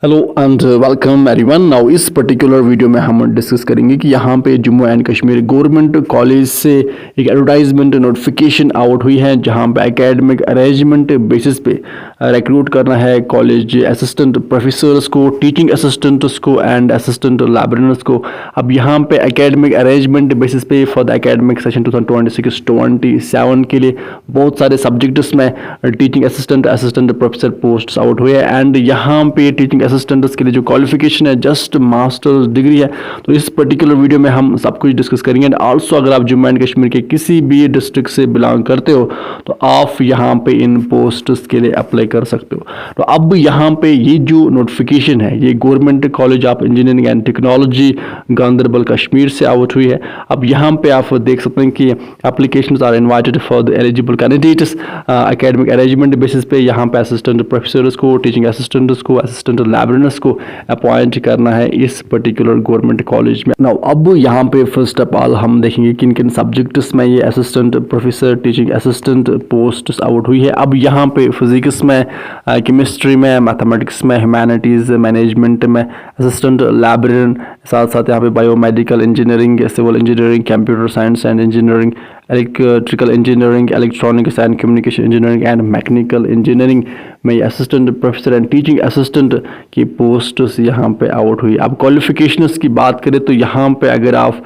Hello and welcome everyone. Now इस particular video में हम डिस्कस करेंगे कि यहाँ पे Jammu and Kashmir government college से एक एडवर्टाइजमेंट नोटिफिकेशन आउट हुई है जहाँ पे एकेडमिक अरेंजमेंट बेसिस पे रिक्रूट करना है कॉलेज असिस्टेंट प्रोफेसर्स को, टीचिंग असिस्टेंट्स को एंड असिस्टेंट लाइब्रेरियंस को। अब यहाँ पे एकेडमिक अरेंजमेंट बेसिस पे फॉर द एकेडमिक सेशन 2026-27 के लिए बहुत सारे सब्जेक्ट्स में teaching assistant professor post out हुए हैं एंड यहाँ पे टीचिंग असिस्टेंट्स के लिए जो क्वालिफिकेशन है जस्ट मास्टर्स डिग्री है। तो इस पर्टिकुलर वीडियो में हम सब कुछ डिस्कस करेंगे एंड आल्सो अगर आप जम्मू एंड कश्मीर के किसी भी डिस्ट्रिक्ट से बिलोंग करते हो तो आप यहाँ पे इन पोस्ट्स के लिए अप्लाई कर सकते हो। तो अब यहाँ पे ये जो नोटिफिकेशन है ये government college of engineering and technology Ganderbal Kashmir से आउट हुई है। अब यहाँ पे आप देख सकते हैं कि applications are invited for the eligible candidates academic arrangement basis पे यहाँ पे असिस्टेंट प्रोफेसर्स को, टीचिंग असिस्टेंट्स को, असिस्टेंट लाइब्रेरियंस को अपॉइंट करना है इस पर्टिकुलर गवर्नमेंट कॉलेज में। नाउ अब यहाँ पे फर्स्ट ऑफ ऑल हम देखेंगे किन किन सब्जेक्ट्स में ये assistant professor, teaching assistant post out हुई है। अब यहाँ पे फिजिक्स में, केमिस्ट्री में, मैथमेटिक्स में, ह्यूमैनिटीज़, मैनेजमेंट में असिस्टेंट लाइब्रेरियन, साथ साथ यहाँ पे biomedical engineering, civil engineering, computer science and engineering, electrical engineering, electronics and communication engineering and mechanical engineering में assistant professor and teaching assistant की पोस्ट्स यहाँ पे आउट हुई। अब क्वालिफिकेशंस की बात करें तो यहाँ पे अगर आप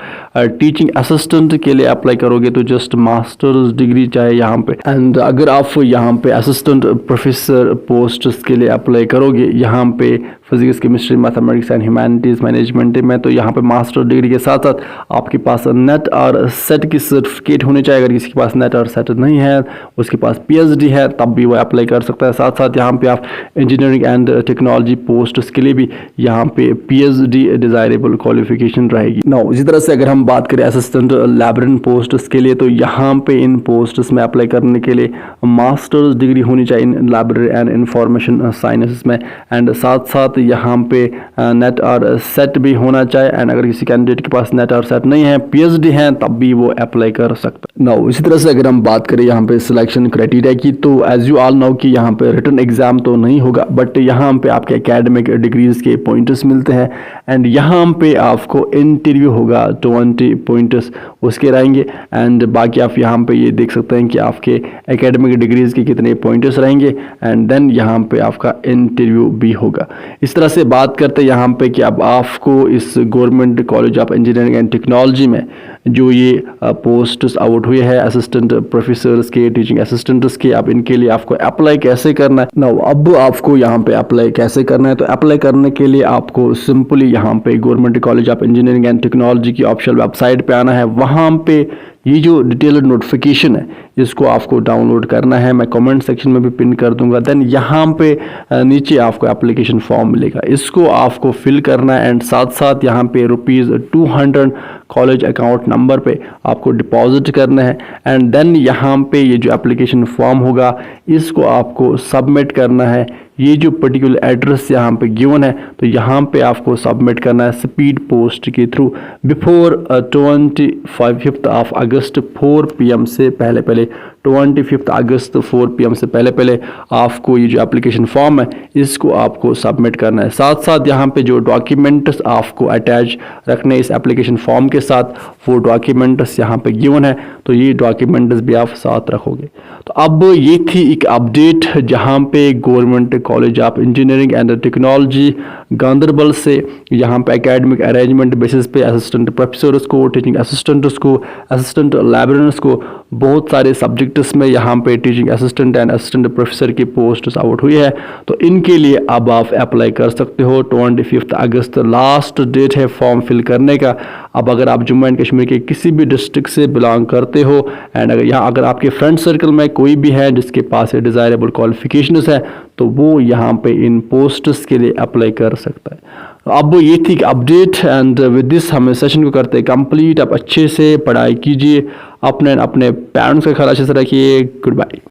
टीचिंग असिस्टेंट के लिए अप्लाई करोगे तो जस्ट मास्टर्स डिग्री चाहिए यहाँ पे, एंड अगर आप यहाँ पे असिस्टेंट प्रोफेसर पोस्ट्स के लिए अप्लाई करोगे यहाँ पे physics, chemistry, mathematics and humanities, management में, तो यहाँ पे मास्टर डिग्री के साथ साथ आपके पास नेट और सेट की सर्टिफिकेट होनी चाहिए। अगर किसी के पास नेट और सेट नहीं है, उसके पास पीएचडी है, तब भी वो अप्लाई कर सकता है। साथ साथ यहाँ पे आप इंजीनियरिंग एंड टेक्नोलॉजी पोस्ट्स के लिए भी यहाँ पे पीएचडी डिजायरेबल क्वालिफिकेशन रहेगी। नाउ इसी तरह से अगर हम बात करें असिस्टेंट लाइब्रेरियन पोस्ट्स के लिए तो यहाँ पे इन पोस्ट्स में अप्लाई करने के लिए मास्टर्स डिग्री होनी चाहिए इन लाइब्रेरी एंड इंफॉर्मेशन साइंस में, एंड साथ साथ यहाँ पे नेट और सेट भी होना चाहिए। एंड अगर किसी कैंडिडेट के पास नेट और सेट नहीं है, पीएचडी है, तब भी वो अप्लाई कर सकता है। नाउ इसी तरह से अगर हम बात करें यहाँ पे सिलेक्शन क्राइटेरिया की तो एज यू ऑल नो कि यहाँ पे रिटन एग्जाम तो नहीं होगा, बट यहाँ पे आपके एकेडमिक डिग्रीज के पॉइंट्स मिलते हैं एंड यहाँ पे आपको इंटरव्यू होगा 20 पॉइंट्स उसके रहेंगे एंड बाकी आप यहाँ पे ये देख सकते हैं कि आपके एकेडमिक डिग्रीज के कितने पॉइंट्स रहेंगे एंड देन यहाँ पे आपका इंटरव्यू भी होगा। इस तरह से बात करते हैं यहाँ पे कि अब आपको इस government college of engineering and technology में जो ये पोस्ट्स आउट हुए हैं असिस्टेंट प्रोफेसर्स के, टीचिंग असिस्टेंट्स के, अब इनके लिए आपको अप्लाई कैसे करना है। नाउ अब आपको यहाँ पे अप्लाई कैसे करना है, तो अप्लाई करने के लिए आपको सिंपली यहाँ पे government college of engineering and technology की ऑफिशियल वेबसाइट पे आना है। वहाँ पे ये जो डिटेल्ड नोटिफिकेशन है इसको आपको डाउनलोड करना है, मैं कमेंट सेक्शन में भी पिन कर दूंगा। देन यहाँ पे नीचे आपको एप्लीकेशन फॉर्म मिलेगा, इसको आपको फिल करना है एंड साथ साथ यहाँ पे ₹200 कॉलेज अकाउंट नंबर पे आपको डिपॉजिट करना है एंड देन यहाँ पे ये जो एप्लीकेशन फॉर्म होगा इसको आपको सबमिट करना है। ये जो पर्टिकुलर एड्रेस यहाँ पे गिवन है तो यहाँ पे आपको सबमिट करना है स्पीड पोस्ट के through before 25 of August 4 PM से पहले 25 अगस्त 4 PM से पहले आपको ये जो एप्लीकेशन फॉर्म है इसको आपको सबमिट करना है। साथ साथ यहाँ पे जो डॉक्यूमेंट्स आपको अटैच रखने इस एप्लीकेशन फॉर्म के साथ वो डॉक्यूमेंट्स यहाँ पे गिवन है, तो ये डॉक्यूमेंट्स भी आप साथ रखोगे। तो अब ये थी एक अपडेट जहाँ पे government college of engineering and technology Ganderbal से यहाँ पे एकेडमिक अरेंजमेंट बेसिस पे असिस्टेंट प्रोफेसर्स को, टीचिंग असिस्टेंट्स को, असिस्टेंट लाइब्रेरियंस को बहुत सारे सब्जेक्ट्स में यहाँ पे teaching assistant and assistant professor की पोस्ट आउट हुई है। तो इनके लिए अब आप अप्लाई कर सकते हो। 25 अगस्त लास्ट डेट है फॉर्म फिल करने का। अब अगर आप जम्मू एंड कश्मीर के किसी भी डिस्ट्रिक्ट से बिलोंग करते हो एंड अगर आपके फ्रेंड सर्कल में कोई भी है जिसके पास डिज़ायरेबल क्वालिफिकेशंस है तो वो यहाँ पे इन पोस्ट्स के लिए अप्लाई कर सकता है। अब ये थी अपडेट एंड विद दिस हम सेशन को करते हैं कंप्लीट। आप अच्छे से पढ़ाई कीजिए, अपने पेरेंट्स का ख्याल अच्छे से रखिए। Good bye.